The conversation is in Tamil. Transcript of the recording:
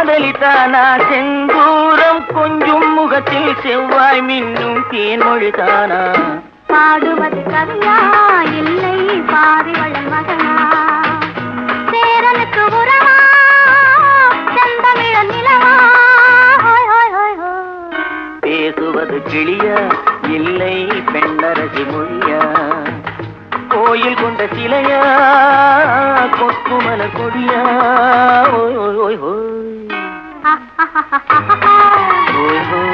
காதலித்தானா செந்தூரம் கொஞ்சம் முகத்தில் செவ்வாய் மின்னும் தேன்மொழிதானா பாடுவது கவியா இல்லை பாரிவளன் மகனா சேரனுக்கு உறவா செந்தமிழ நிலவா பேசுவது கிளியா இல்லை பெண்ணரசி மொழியா கோயில் கொண்ட சிலையா கொத்துமல கொடியா ஓய் ஓய் ஓய் ஓய் ஓய்